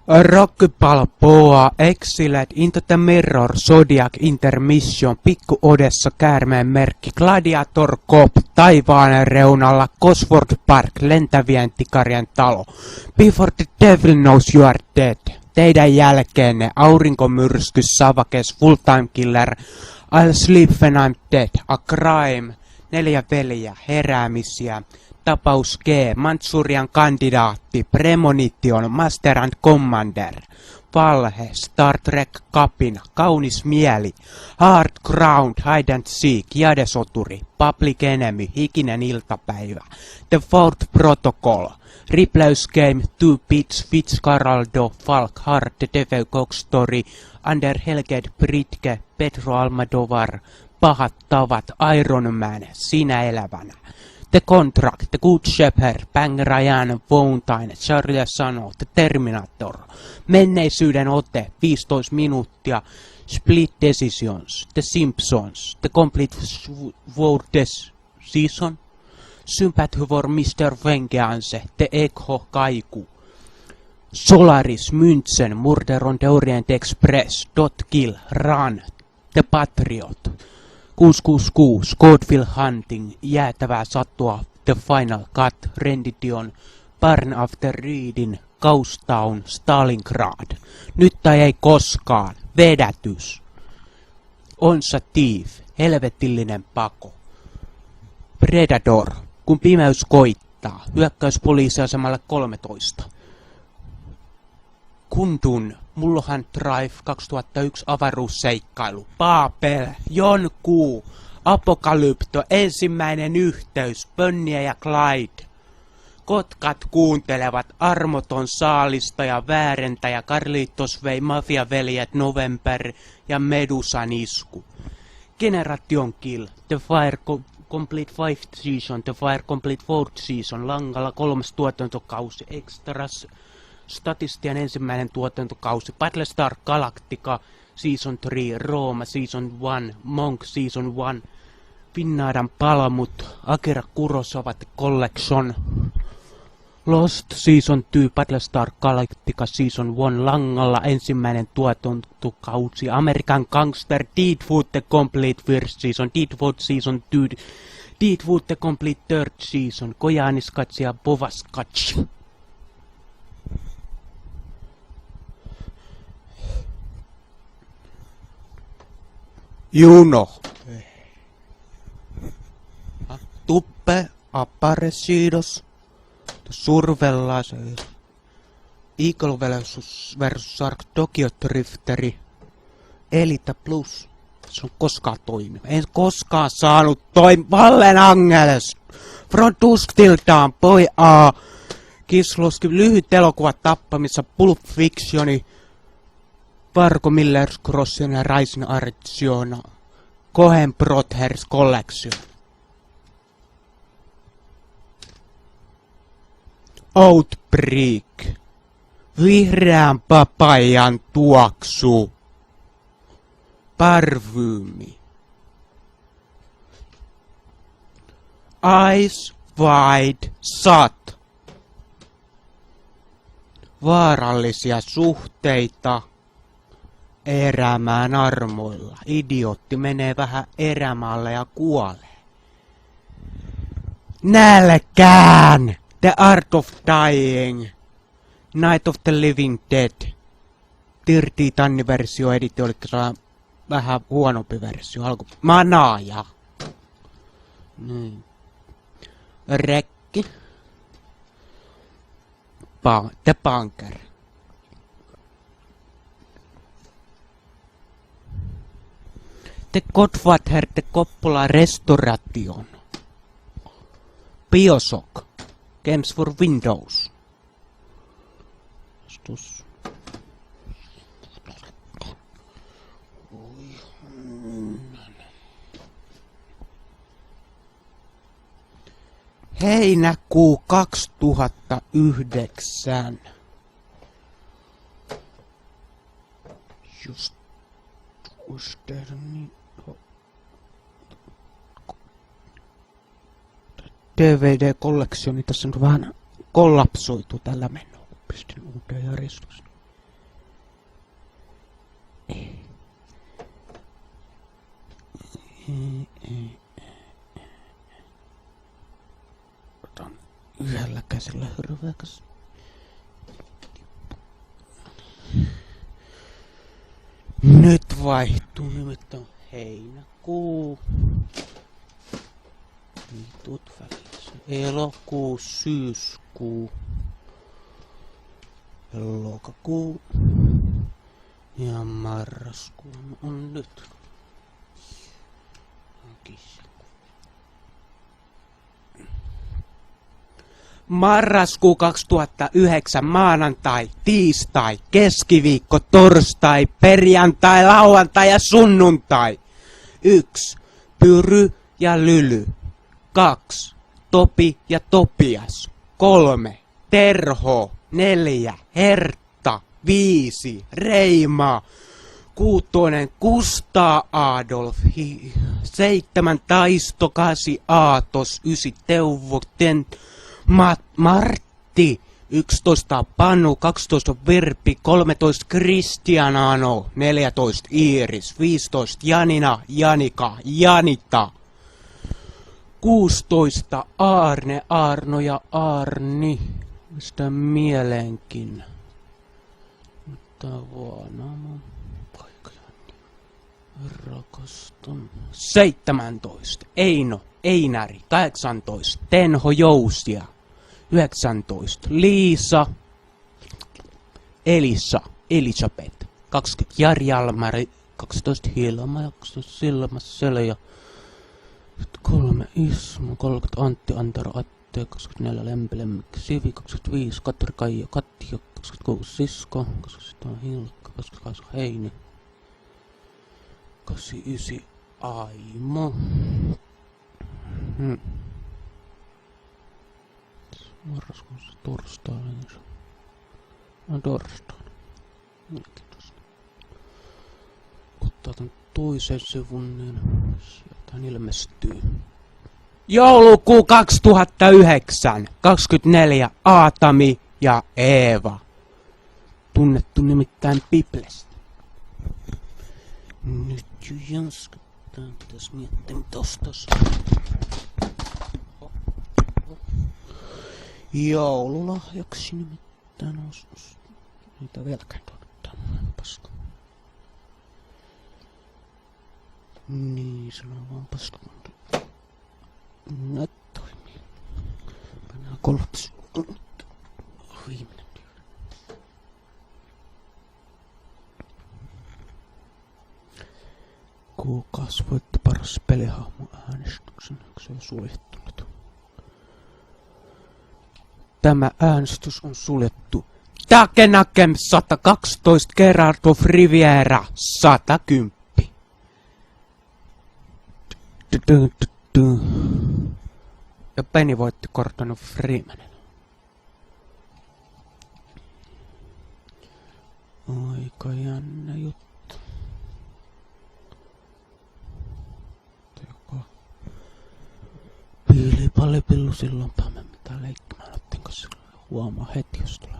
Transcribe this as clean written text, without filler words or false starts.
Rocky Balboa Exiled into the Mirror Zodiac Intermission Pikku Odessa Käärmeen merkki Gladiator Cop taivaan reunalla Cosworth Park lentävien tikarien talo Before the Devil Knows You Are Dead. Teidän jälkeenne aurinkomyrsky Savakes Full Time Killer I'll Sleep When I'm Dead A Crime 4 veliä heräämisiä Tapaus G, Manchurian kandidaatti, Premonition, Master and Commander, Valhe, Star Trek kapina, Kaunis mieli, Hard Ground, Hide and Seek, Jadesoturi, Public Enemy, Hikinen iltapäivä, The Fourth Protocol, Ripley's Game, Two Bits, Fitzcarraldo, Falk, Hard, The Devil Cox Story, Under Helged, Britke, Pedro Almodovar, Pahat tavat, Iron Man, Sinä elävänä. The Contract, The Good Shepherd, Bang Ryan, Fountain, Charlie Sano, The Terminator, Menneisyyden ote, 15 minuuttia, Split Decisions, The Simpsons, The Complete World Season, Sympathy for Mr. Vengeance, The Echo Kaiku, Solaris, München, Murder on the Orient Express, Dot Kill, Run, The Patriot, 666, Codeville Hunting, Jäätävää sattua, The Final Cut, Rendition, Burn After Reading, Ghostown, Stalingrad, Nyt tai ei koskaan, Vedätys, Onsa Thief, Helvetillinen pako, Predator, Kun pimeys koittaa, Hyökkäys poliisiasemalle 13, Kundun, Mulholland Drive 2001 avaruusseikkailu, Paapel, Jonkuu, Apokalypto, Ensimmäinen yhteys, Bonnie ja Clyde. Kotkat kuuntelevat, Armoton saalistaja, väärentäjä, Carlitos vei, Mafiaveljet, November ja Medusan isku. Generation Kill, The Fire Complete 5th Season, The Fire Complete 4th Season, Langalla 3. tuotantokausi, Extras, Statistian ensimmäinen tuotantokausi, Battlestar Galactica, Season 3, Rooma, Season 1, Monk, Season 1, Finnaadan palamut, Akira Kurosawa Collection, Lost, Season 2, Battlestar Galactica, Season 1, Langalla ensimmäinen tuotantokausi, American Gangster, Deadwood The Complete First Season, Deadwood Season 2, Deadwood The Complete Third Season, Kojaaniskatsi ja Bovaskatsi. Juno. Tuppe, Aparecidos, Survellas, Eagle vs. Shark, Tokyo Drifteri, Elita Plus. Se on koskaan toiminut. En koskaan saanut Vallen Angeles, From Dusk Till Dawn, Boy A, Kisloski, lyhyt elokuva tappamissa, Pulp Fictioni, Varko Miller's Crossing ja Rising Arizona, Cohen Brothers Collection. Outbreak, Vihreän papajan tuoksu, Parfyymi, Eyes Wide Shut, Vaarallisia suhteita, Erämään armoilla. Idiootti menee vähän erämaalle ja kuolee. Nälkään! The Art of Dying. Night of the Living Dead. 30th anniversary editio, eli vähän huonompi versio. Manaaja. Niin. Rekki. The Bunker. The Godfather, The Coppola Restoration, Bioshock, Games for Windows. Heinäkuu 2009. Just DVD-kolleksioni tässä on vähän kollapsoitu tällä menolla. Pistin uuteen järjestykseen. Otan yhdellä käsillä hyrväkäs. Nyt vaihtuu nimittäin heinäkuu. Vitut välissä. Elokuu, syyskuu. Lokakuu. Ja marraskuu on nyt. Marraskuu 2009, maanantai, tiistai, keskiviikko, torstai, perjantai, lauantai ja sunnuntai. 1. Pyry ja Lyly. 2. Topi ja Topias. 3. Terho. 4. Hertta. 5. Reima. 6. Kustaa Adolf. 7. Taisto. 8. Aatos. 9. Teuvo. Martti. 11. Panu. 12. Virpi. 13. Kristianano. 14. Iiris. 15. Janina. Janika. Janita. 16. Aarne. Arno ja Arni. Mistä mielenkin. Mutta vuonna mun paikajani. Rakastan. 17. Eino. Einari. 18. Tenho Jousia. 19. Liisa. Elisa. Elisabeth. 20. Jari Almari. 12. Hilma. 12. Silma Selja. 3. Ismo. 30. Antti Antaro Atte. 24. Lempi Lemmikki Sivi. 25. Katri Kaija Katja. 26. Sisko. 27. Hilkka. 28. Heini. 89. Aimo. Marraskuussa torstaina. No torstaina. Mielenkiintoista. Kun otan toisen sivun, niin sieltä ilmestyy. Joulukuu 2009. 24. Aatami ja Eeva. Tunnettu nimittäin Biblestä. Nyt jo janskattaa. Pitäis miettiä mitä ostais. Joululahjaksi nimittäin ostos. Niitä vieläkään tuottaa. Paska. Niin, sanoo vaan paska. Nyt toimii. Pannaan kolmas. Viimeinen työ. Kuukaus voitti paras pelihahmo äänestyksen. Se on suljettu nyt. Tämä äänestys on suljettu. Takenakem 112, Gerard of Riviera 110. Ja Penny voitti Gordon Freemanin. Aika jännä juttu. Piilipallipillu silloinpä me mitään leikkimään ottiin, koska huomaa heti jos tulee